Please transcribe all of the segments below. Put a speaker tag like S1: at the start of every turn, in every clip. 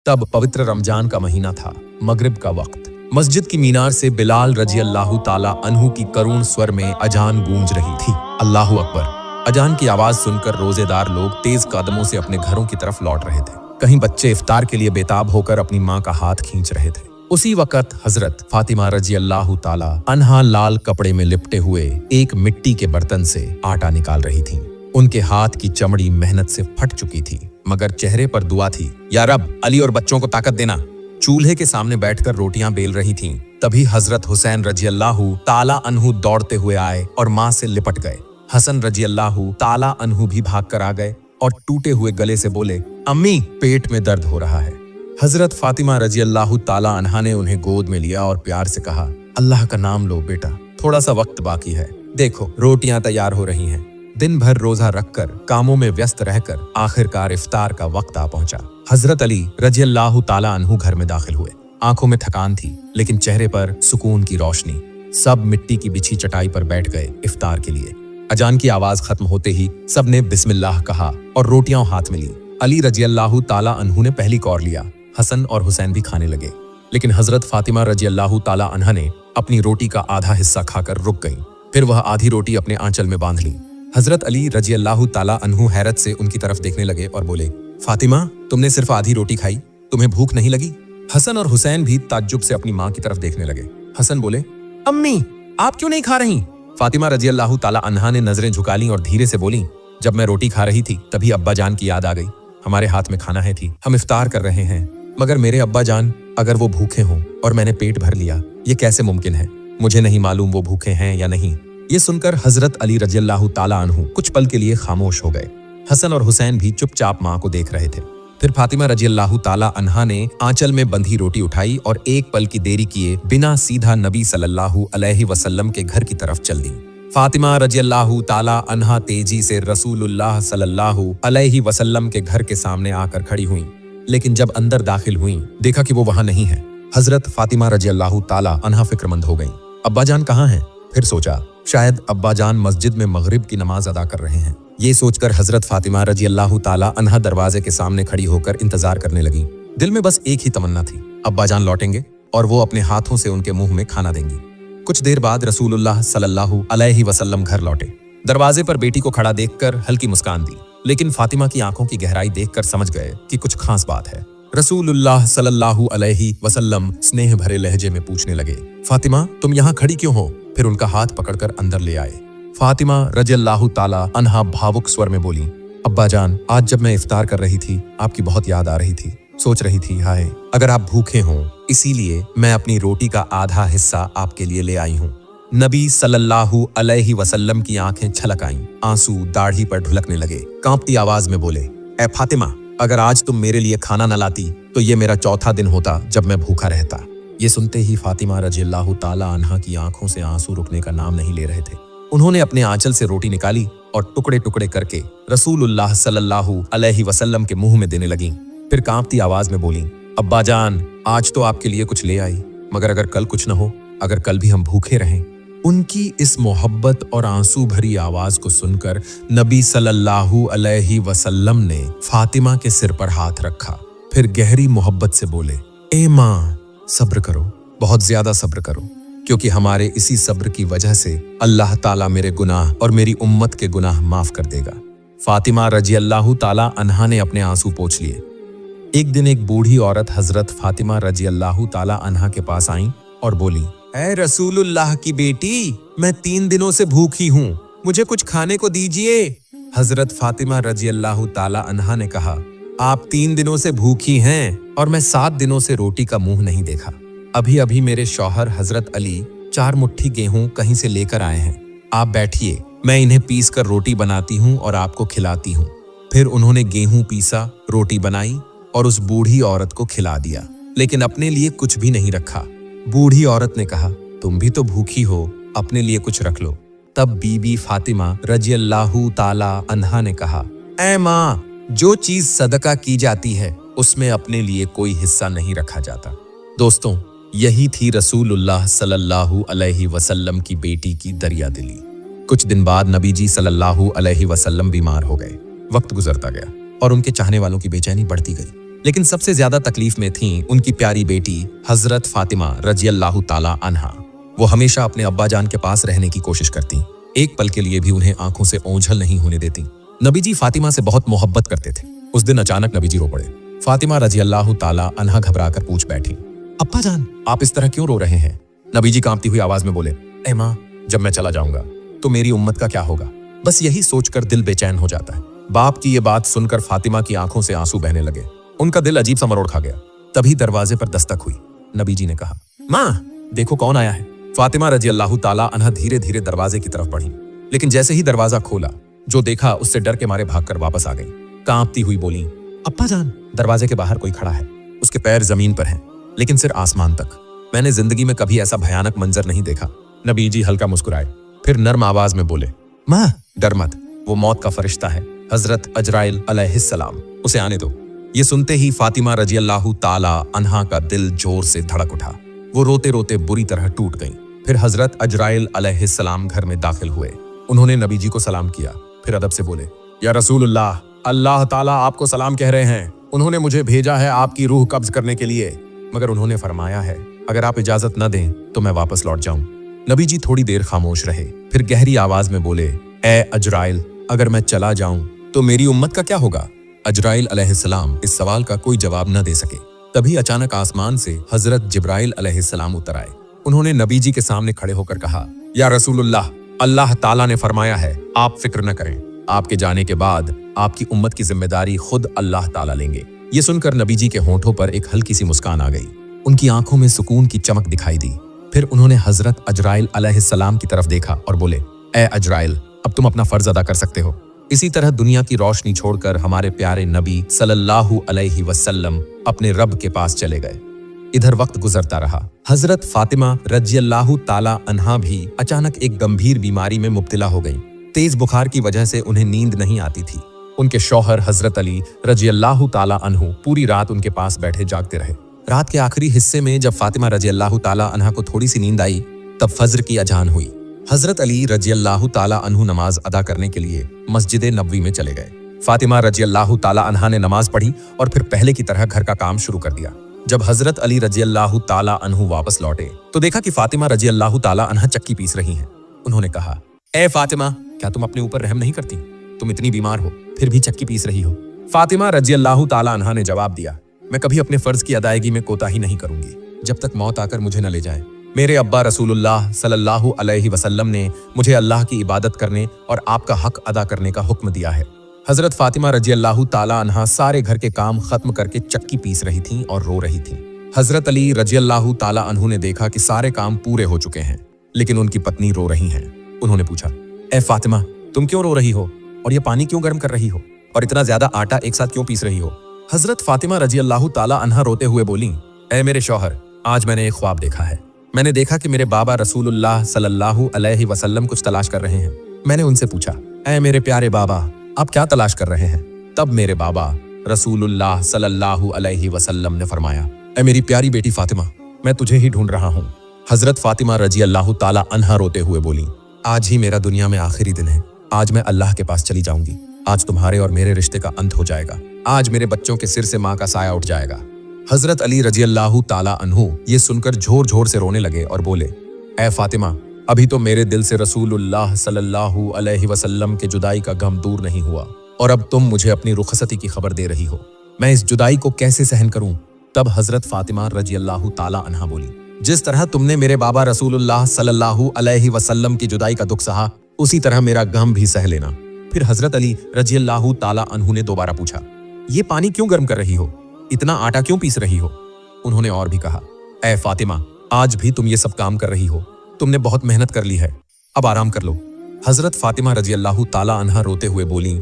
S1: तब पवित्र रमजान का महीना था, मगरिब का वक्त। मस्जिद की मीनार से बिलाल रजी अल्लाह ताला अन्हु की करुण स्वर में अजान गूंज रही थी। अल्लाहु अकबर। अजान की आवाज सुनकर रोजेदार लोग तेज कदमों से अपने घरों की तरफ लौट रहे थे। कहीं बच्चे इफ्तार के लिए बेताब होकर अपनी माँ का हाथ खींच रहे थे। उसी वक्त हजरत फातिमा रजी अल्लाह ताला अन्हा लाल कपड़े में लिपटे हुए एक मिट्टी के बर्तन से आटा निकाल रही थीं। उनके हाथ की चमड़ी मेहनत से फट चुकी थी, मगर चेहरे पर दुआ थी, या रब, अली और बच्चों को ताकत देना। चूल्हे के सामने बैठकर रोटियां बेल रही थीं। तभी हजरत हुसैन रजी अल्लाह ताला अन्हु दौड़ते हुए आए और माँ से लिपट गए। हसन रजी अल्लाह ताला अन्हु भी भाग कर आ गए और टूटे हुए गले से बोले, अम्मी, पेट में दर्द हो रहा है। हजरत फातिमा रजी अल्लाह ताला अन्हा ने उन्हें गोद में लिया और प्यार से कहा, अल्लाह का नाम लो बेटा, थोड़ा सा वक्त बाकी है। देखो, रोटियां तैयार हो रही हैं। दिन भर रोजा रखकर, कामों में व्यस्त रहकर आखिरकार इफ्तार का वक्त आ पहुंचा। हजरत अली रजी अल्लाह ताला अन्हु घर में दाखिल हुए। आंखों में थकान थी, लेकिन चेहरे पर सुकून की रोशनी। सब मिट्टी की बिछी चटाई पर बैठ गए इफ्तार के लिए। अजान की आवाज खत्म होते ही सबने बिस्मिल्लाह कहा और रोटियां हाथ में ली। अली रजी अल्लाह ताला अन्हु ने पहली कौर लिया। हसन और हुसैन भी खाने लगे, लेकिन हजरत फातिमा रजी अल्लाह ताला अन्हा ने अपनी रोटी का आधा हिस्सा खाकर रुक गईं। फिर वह आधी रोटी अपने आंचल में बांध ली। हजरत अली रजी अल्लाह ताला अन्हु हैरत से उनकी तरफ देखने लगे और बोले, फातिमा, तुमने सिर्फ आधी रोटी खाई, तुम्हें भूख नहीं लगी? हसन और हुसैन भी ताज्जुब से अपनी माँ की तरफ देखने लगे। हसन बोले, अम्मी, आप क्यों नहीं खा रही? फातिमा रजी अल्लाह ताला अन्हा ने नजरें झुका ली और धीरे से बोली, जब मैं रोटी खा रही थी तभी अब्बा जान की याद आ गई। हमारे हाथ में खाना है थी, हम इफ्तार कर रहे हैं, मगर मेरे अब्बा जान अगर वो भूखे हों और मैंने पेट भर लिया, ये कैसे मुमकिन है? मुझे नहीं मालूम वो भूखे हैं या नहीं। ये सुनकर हजरत अली रजी अल्लाह ताला अन्हु कुछ पल के लिए खामोश हो गए। हसन और हुसैन भी चुपचाप माँ को देख रहे थे। फिर फातिमा रजी अल्लाह ताला अन्हा ने आंचल में बंधी रोटी उठाई और एक पल की देरी किए बिना सीधा नबी सल्लल्लाहु अलैहि वसल्लम के घर की तरफ चल दी। फातिमा रजी अल्लाह ताला अन्हा तेजी से रसूलुल्लाह सल्लल्लाहु अलैहि वसल्लम के घर के सामने आकर खड़ी हुई, लेकिन जब अंदर दाखिल हुई, देखा कि वो वहां नहीं है। हजरत फातिमा रजी अल्लाह ताला अन्हा फिक्रमंद हो गईं। अब्बा जान कहाँ हैं? फिर सोचा, शायद अब्बा जान मस्जिद में मगरिब की नमाज अदा कर रहे हैं। ये सोचकर हजरत फातिमा रजी अल्लाह ताला अन्हा दरवाजे के सामने खड़ी होकर इंतजार करने लगी। दिल में बस एक ही तमन्ना थी, अब्बा जान लौटेंगे और वो अपने हाथों से उनके मुंह में खाना देंगी। कुछ देर बाद रसूलुल्लाह सल्लल्लाहु अलैहि वसल्लम घर लौटे। दरवाजे पर बेटी को खड़ा देखकर हल्की मुस्कान दी, लेकिन फातिमा की आंखों की गहराई देखकर समझ गए कि कुछ खास बात है। रसूलुल्लाह सल्लल्लाहु अलैहि वसल्लम स्नेह भरे लहजे में पूछने लगे, फातिमा, तुम यहाँ खड़ी क्यों हो? फिर उनका हाथ पकड़कर अंदर ले आए। फातिमा रजी अल्लाह ताला अन्हा भावुक स्वर में बोली, अब्बा जान, आज जब मैं इफ्तार कर रही थी, आपकी बहुत याद आ रही थी। सोच रही थी, हाय, अगर आप भूखे हों, इसीलिए मैं अपनी रोटी का आधा हिस्सा आपके लिए ले आई हूँ। नबी सल्लल्लाहु अलैहि वसल्लम की आंखें छलक आईं, आंसू दाढ़ी पर ढुलकने लगे। कांपती आवाज में बोले, ए फातिमा, अगर आज तुम मेरे लिए खाना न लाती तो ये मेरा चौथा दिन होता जब मैं भूखा रहता। ये सुनते ही फातिमा रजी अल्लाह ताला अन्हा की आंखों से आंसू रुकने का नाम नहीं ले रहे थे। उन्होंने अपने आंचल से रोटी निकाली और टुकड़े टुकड़े करके रसूलुल्लाह सल्लल्लाहु अलैहि वसल्लम के मुंह में देने लगीं। फिर कांपती आवाज में बोली, अब्बा जान, आज तो आपके लिए कुछ ले आई, मगर अगर कल कुछ न हो, अगर कल भी हम भूखे रहें। उनकी इस मोहब्बत और आंसू भरी आवाज को सुनकर नबी सल्लल्लाहु अलैहि वसल्लम ने फातिमा के सिर पर हाथ रखा। फिर गहरी मोहब्बत से बोले, ए माँ, सब्र करो, बहुत ज्यादा सब्र करो, क्योंकि हमारे इसी सब्र की वजह से अल्लाह ताला मेरे गुनाह और मेरी उम्मत के गुनाह माफ कर देगा। फातिमा रजी अल्लाह ताला अन्हा ने अपने आंसू पोंछ लिए। एक दिन एक बूढ़ी औरत हजरत फातिमा रजी अल्लाह ताला अन्हा के पास आई और बोली, ऐ रसूलुल्लाह की बेटी, मैं 3 दिनों से भूखी हूँ, मुझे कुछ खाने को दीजिए। हजरत फातिमा रजी अल्लाह ताला अन्हा ने कहा, आप 3 दिनों से भूखी हैं और मैं 7 दिनों से रोटी का मुंह नहीं देखा। अभी अभी मेरे शौहर हजरत अली 4 मुट्ठी गेहूं कहीं से लेकर आए हैं। आप बैठिए, मैं इन्हें पीस कर रोटी बनाती हूँ और आपको खिलाती हूँ। फिर उन्होंने गेहूं पीसा, रोटी बनाई और उस बूढ़ी औरत को खिला दिया, लेकिन अपने लिए कुछ भी नहीं रखा। बूढ़ी औरत ने कहा, तुम भी तो भूखी हो, अपने लिए कुछ रख लो। तब बीबी फातिमा रजी अल्लाह ताला अन्हा ने कहा, ऐ माँ, जो चीज सदका की जाती है उसमें अपने लिए कोई हिस्सा नहीं रखा जाता। दोस्तों, यही थी रसूलुल्लाह सल्लल्लाहु अलैहि वसल्लम की बेटी की दरिया दिली। कुछ दिन बाद नबी जी सल्लल्लाहु अलैहि वसल्लम बीमार हो गए। वक्त गुजरता गया और उनके चाहने वालों की बेचैनी बढ़ती गई। लेकिन सबसे ज्यादा तकलीफ में थीं उनकी प्यारी बेटी हजरत फातिमा रजी अल्लाह ताला अन्हा। वो हमेशा अपने अब्बा जान के पास रहने की कोशिश करती, एक पल के लिए भी उन्हें आंखों से ओझल नहीं होने देती। नबी जी फातिमा से बहुत मोहब्बत करते थे। उस दिन अचानक नबी जी रो पड़े। फातिमा रजी अल्लाह ताला अन्हा घबरा कर पूछ बैठी, अब्बा जान आप इस तरह क्यों रो रहे हैं? नबी जी कांपती हुई आवाज में बोले, ए माँ, जब मैं चला जाऊंगा तो मेरी उम्मत का क्या होगा? बस यही सोचकर दिल बेचैन हो जाता है। बाप की ये बात सुनकर फातिमा की आंखों से आंसू बहने लगे। उनका दिल अजीब सा मरोड़ खा गया। तभी दरवाजे पर दस्तक हुई। नबी जी ने कहा, माँ देखो कौन आया है। फातिमा रजी अल्लाह ताला अन्हा धीरे धीरे दरवाजे की तरफ बढ़ी, लेकिन जैसे ही दरवाजा खोला, जो देखा उससे डर के मारे भागकर वापस आ गई। कांपती हुई बोली, अब्बा जान, दरवाजे के बाहर कोई खड़ा है। उसके पैर जमीन पर हैं, लेकिन सिर आसमान तक। मैंने जिंदगी में कभी ऐसा भयानक मंजर नहीं देखा। नबी जी हल्का मुस्कुराए, फिर नर्म आवाज में बोले, माँ डर मत, वो मौत का फरिश्ता है, हजरत अजराइल अलैहिस्सलाम, उसे आने दो। ये सुनते ही फातिमा रजी अल्लाह ताला अन्हा का दिल जोर से धड़क उठा। वो रोते रोते बुरी तरह टूट गईं। फिर हजरत अजराइल अलैहिस्सलाम घर में दाखिल हुए। उन्होंने नबी जी को सलाम किया, फिर अदब से बोले, या रसूलुल्लाह, अल्लाह ताला आपको सलाम कह रहे हैं। उन्होंने मुझे भेजा है आपकी रूह कब्ज करने के लिए, मगर उन्होंने फरमाया है अगर आप इजाजत न दें तो मैं वापस लौट जाऊं। नबी जी थोड़ी देर खामोश रहे, फिर गहरी आवाज में बोले, ए अजराइल, अगर मैं चला जाऊं तो मेरी उम्मत का क्या होगा? अजराइल अलैहिस्सलाम इस सवाल का कोई जवाब न दे सके। तभी अचानक आसमान से हजरत जिब्राइल अलैहिस्सलाम उतर आए। उन्होंने नबी जी के सामने खड़े होकर कहा, या रसूलुल्लाह, अल्लाह ताला ने फरमाया है आप फिक्र न करें, आपके जाने के बाद आपकी उम्मत की जिम्मेदारी खुद अल्लाह ताला लेंगे। ये सुनकर नबी जी के होंठों पर एक हल्की सी मुस्कान आ गई। उनकी आंखों में सुकून की चमक दिखाई दी। फिर उन्होंने हजरत अजराइल अलैहिस्सलाम की तरफ देखा और बोले, ए अजराइल, अब तुम अपना फर्ज अदा कर सकते हो। इसी तरह दुनिया की रोशनी छोड़कर हमारे प्यारे नबी सल्लल्लाहु अलैहि वसल्लम अपने रब के पास चले गए। इधर वक्त गुजरता रहा। हजरत फातिमा रजी अल्लाह ताला अन्हा भी अचानक एक गंभीर बीमारी में मुब्तला हो गईं। तेज बुखार की वजह से उन्हें नींद नहीं आती थी। उनके शौहर हजरत अली रजी अल्लाह ताला अन्हु पूरी रात उनके पास बैठे जागते रहे। रात के आखिरी हिस्से में जब फातिमा रजी अल्लाह ताला अन्हा को थोड़ी सी नींद आई, तब फज्र की अजान हुई। हजरत अली रजी अल्लाह ताला अन्हु नमाज अदा करने के लिए मस्जिद नबवी में चले गए। फातिमा रजी अल्लाह ताला अन्हा ने नमाज पढ़ी और फिर पहले की तरह घर का काम शुरू कर दिया। जब हजरत अली रजी अल्लाह ताला अन्हु वापस लौटे तो देखा कि फातिमा रजी अल्लाह ताला अन्हा चक्की पीस रही हैं। उन्होंने कहा, ए फातिमा, क्या तुम अपने ऊपर रहम नहीं करती? तुम इतनी बीमार हो फिर भी चक्की पीस रही हो। फातिमा रजी अल्लाह ताला अन्हा ने जवाब दिया, मैं कभी अपने फर्ज की अदायगी में कोताही नहीं करूंगी, जब तक मौत आकर मुझे न ले जाए। मेरे अब्बा रसूलुल्लाह सल्लल्लाहु अलैहि वसल्लम ने मुझे अल्लाह की इबादत करने और आपका हक अदा करने का हुक्म दिया है। हजरत फातिमा रजी अल्लाह ताला अन्हा सारे घर के काम खत्म करके चक्की पीस रही थीं और रो रही थीं। हजरत अली रजी अल्लाह ताला अन्हु ने देखा कि सारे काम पूरे हो चुके हैं, लेकिन उनकी पत्नी रो रही हैं। उन्होंने पूछा, ए फातिमा, तुम क्यों रो रही हो और ये पानी क्यों गर्म कर रही हो और इतना ज्यादा आटा एक साथ क्यों पीस रही हो? हजरत फातिमा रजी अल्लाह ताला अन्हा रोते हुए बोली, ए मेरे शौहर, आज मैंने एक ख्वाब देखा है। मैंने देखा कि मेरे बाबा रसूलुल्लाह सल्लल्लाहु अलैहि वसल्लम कुछ तलाश कर रहे हैं। मैंने उनसे पूछा, ए मेरे प्यारे बाबा, आप क्या तलाश कर रहे हैं? तब मेरे बाबा रसूलुल्लाह सल्लल्लाहु अलैहि वसल्लम ने फरमाया, ए मेरी प्यारी बेटी फातिमा, मैं तुझे ही ढूंढ रहा हूँ। हजरत फातिमा रजी अल्लाह ताला अन्हा रोते हुए बोली, आज ही मेरा दुनिया में आखिरी दिन है। आज मैं अल्लाह के पास चली जाऊंगी। आज तुम्हारे और मेरे रिश्ते का अंत हो जाएगा। आज मेरे बच्चों के सिर से माँ का साया उठ जाएगा। हजरत अली रजी अल्लाह ताला अन्हु ये सुनकर झोर झोर से रोने लगे और बोले, ए फातिमा, अभी तो मेरे दिल से रसूलुल्लाह सल्लल्लाहु अलैहि वसल्लम के जुदाई का गम दूर नहीं हुआ और अब तुम मुझे अपनी रुखसती की खबर दे रही हो। मैं इस जुदाई को कैसे सहन करूं? तब हजरत फातिमा रजी अल्लाह ताला अन्हा बोली, जिस तरह तुमने मेरे बाबा रसूलुल्लाह सल्लल्लाहु अलैहि वसल्लम की जुदाई का दुख सहा, उसी तरह मेरा गम भी सह लेना। फिर हजरत अली रजी अल्लाह ताला अन्हु ने दोबारा पूछा, ये पानी क्यों गर्म कर रही हो? इतना आटा क्यों पीस रही हो? उन्होंने और भी कहा, ए फातिमा, आज भी तुम ये सब काम कर रही हो। तुमने बहुत मेहनत कर ली है, अब आराम कर लो। हजरत फातिमा रजी अल्लाह ताला अन्हा रोते हुए बोली,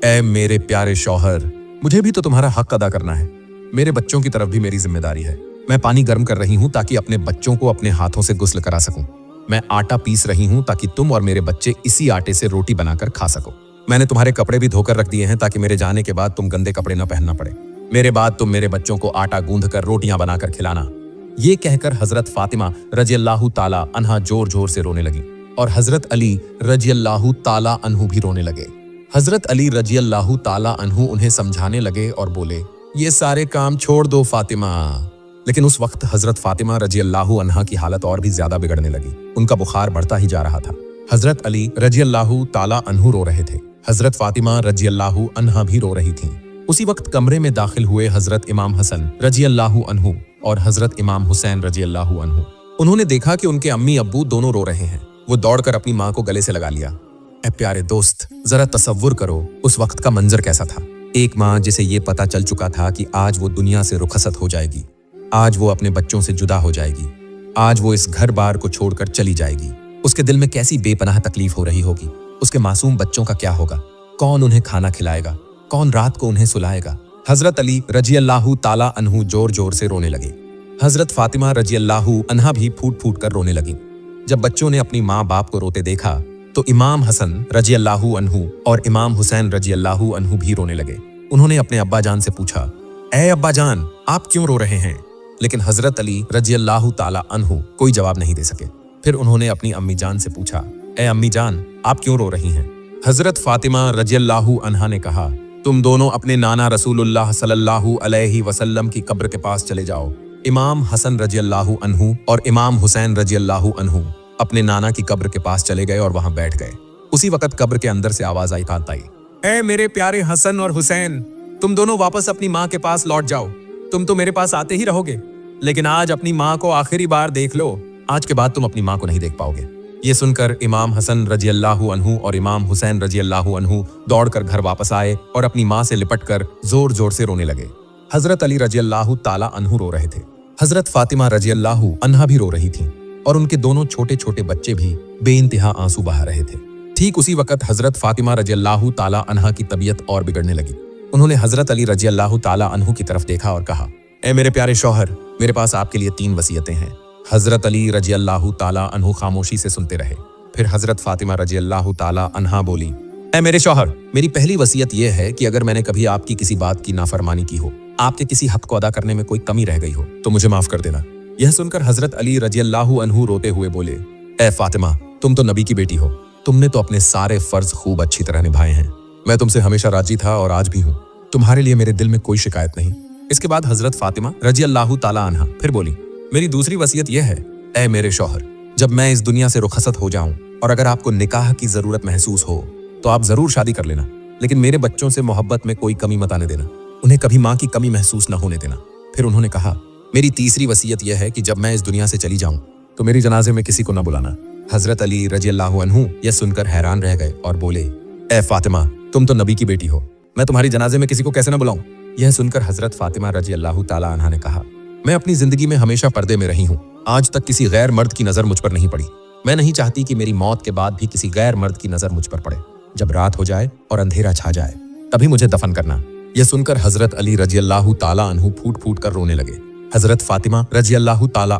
S1: ए मेरे प्यारे शौहर, मुझे भी तो तुम्हारा हक अदा करना है। मेरे बच्चों की तरफ भी मेरी जिम्मेदारी है। मैं पानी गर्म कर रही हूँ ताकि अपने बच्चों को अपने हाथों से गुस्ल करा सकूं। मैं आटा पीस रही हूँ ताकि तुम और मेरे बच्चे इसी आटे से रोटी बनाकर खा सको। मैंने तुम्हारे कपड़े भी धोकर रख दिए हैं ताकि मेरे जाने के बाद तुम गंदे कपड़े न पहनना पड़े। मेरे बाद तुम मेरे बच्चों को आटा गूंध कर रोटियां बनाकर खिलाना। ये कहकर हजरत फातिमा रजी अल्लाह ताला अन्हा जोर जोर से रोने लगी और हजरत अली रजी अल्लाह ताला अन्हु भी रोने लगे। हजरत अली रजी अल्लाह ताला अन्हु उन्हें समझाने लगे और बोले, ये सारे काम छोड़ दो फातिमा। लेकिन उस वक्त हजरत फातिमा रजी अल्लाहु अन्हा की हालत और भी ज्यादा बिगड़ने लगी। उनका बुखार बढ़ता ही जा रहा था। हजरत अली रजी अल्लाहु ताला अन्हु रो रहे थे। हजरत फातिमा रजी अल्लाहु अन्हा भी रो रही थीं। उसी वक्त कमरे में दाखिल हुए हजरत इमाम हसन रजी अल्लाहु अन्हु और हजरत इमाम हुसैन रजी अल्लाहु अन्हु। उन्होंने देखा कि उनके अम्मी अब्बू दोनों रो रहे हैं। वो दौड़कर अपनी माँ को गले से लगा लिया। ए प्यारे दोस्त, जरा तसव्वुर करो उस वक्त का मंजर कैसा था। एक माँ जिसे ये पता चल चुका था कि आज वो दुनिया से रुखसत हो जाएगी, आज वो अपने बच्चों से जुदा हो जाएगी, आज वो इस घर बार को छोड़कर चली जाएगी। उसके दिल में कैसी बेपनाह तकलीफ हो रही होगी। उसके मासूम बच्चों का क्या होगा? कौन उन्हें खाना खिलाएगा? कौन रात को उन्हें सुलाएगा? हजरत अली रजी अल्लाहु ताला अन्हु जोर जोर से रोने लगे। हजरत फातिमा रजी अल्लाहु अन्हा भी फूट फूट कर रोने लगी। जब बच्चों ने अपनी माँ बाप को रोते देखा तो इमाम हसन रजी अल्लाहु अन्हु और इमाम हुसैन रजी अल्लाहु अन्हु भी रोने लगे। उन्होंने अपने अब्बा जान से पूछा, ए अब्बा जान, आप क्यों रो रहे हैं? लेकिन हजरत अली रजी अल्लाहु ताला अन्हु कोई जवाब नहीं दे सके। फिर उन्होंने अपनी अम्मी जान से पूछा, ए अम्मी जान, आप क्यों रो रही हैं? हजरत फातिमा रजी अल्लाहु अन्हा ने कहा, तुम दोनों अपने नाना रसूलुल्लाह सल्लल्लाहु अलैहि वसल्लम की कब्र के पास चले जाओ। इमाम हसन रजी अल्लाहु अन्हु और इमाम हुसैन रजी अल्लाहु अन्हु अपने नाना की कब्र के पास चले गए और वहां बैठ गए। उसी वक्त कब्र के अंदर से आवाज आई, ए मेरे प्यारे हसन और हुसैन, तुम दोनों वापस अपनी माँ के पास लौट जाओ। तुम तो मेरे पास आते ही रहोगे, लेकिन आज अपनी माँ को आखिरी बार देख लो। आज के बाद तुम अपनी माँ को नहीं देख पाओगे। ये सुनकर इमाम हसन रजी अल्लाहु अन्हु और इमाम हुसैन रजी अल्लाहु अन्हु दौड़कर घर वापस आए और अपनी माँ से लिपटकर जोर जोर से रोने लगे। हजरत अली रजी अल्लाहु ताला अन्हु रो रहे थे। हजरत फातिमा रजी अल्लाहु अन्हा भी रो रही थीं और उनके दोनों छोटे छोटे बच्चे भी बेइंतहा आंसू बहा रहे थे। ठीक उसी वक्त हजरत फातिमा रजी अल्लाहु ताला अन्हा की तबीयत और बिगड़ने लगी। उन्होंने हजरत अली रजी अल्लाहु ताला अन्हु की तरफ देखा और कहा, ए मेरे प्यारे शौहर, मेरे पास आपके लिए 3 वसीयतें हैं। हजरत अली रजी अल्लाहु ताला अन्हु खामोशी से सुनते रहे। फिर हजरत फातिमा रजी अल्लाहु ताला अन्हा बोली, ए मेरे शौहर, मेरी पहली वसीयत यह है कि अगर मैंने कभी आपकी किसी बात की नाफरमानी की हो, आपके किसी हक को अदा करने में कोई कमी रह गई हो, तो मुझे माफ कर देना। यह सुनकर हजरत अली रजी अल्लाहु अन्हु रोते हुए बोले, ए फातिमा, तुम तो नबी की बेटी हो, तुमने तो अपने सारे फर्ज खूब अच्छी तरह निभाए हैं। मैं तुमसे हमेशा राजी था और आज भी हूँ। तुम्हारे लिए मेरे दिल में कोई शिकायत नहीं। इसके बाद हजरत फातिमा रजी अल्लाहु ताला अन्हा फिर बोली, मेरी दूसरी वसीयत यह है, ए मेरे शौहर, जब मैं इस दुनिया से रुखसत हो जाऊं और अगर आपको निकाह की जरूरत महसूस हो तो आप जरूर शादी कर लेना, लेकिन मेरे बच्चों से मोहब्बत में कोई कमी मत आने देना। उन्हें कभी माँ की कमी महसूस न होने देना। फिर उन्होंने कहा, मेरी तीसरी वसीयत यह है कि जब मैं इस दुनिया से चली जाऊं तो मेरी जनाजे में किसी को न बुलाना। हजरत अली रजी अल्लाहु अन्हु यह सुनकर हैरान रह गए और बोले, ए फातिमा, तुम तो नबी की बेटी हो, मैं तुम्हारी जनाजे में किसी को कैसे न बुलाऊं? यह सुनकर हजरत फातिमा रजी अल्लाहु ताला अन्हा ने कहा, मैं अपनी जिंदगी में हमेशा पर्दे में रही हूँ। आज तक किसी गैर मर्द की नजर मुझ पर नहीं पड़ी। मैं नहीं चाहती कि मेरी मौत के बाद भी किसी गैर मर्द की नजर मुझ पर पड़े। जब रात हो जाए और अंधेरा छा जाए तभी मुझे दफन करना। यह सुनकर हजरत अली रजी अल्लाहु ताला अन्हु फूट फूट कर रोने लगे। हजरत फातिमा रजी अल्लाहु ताला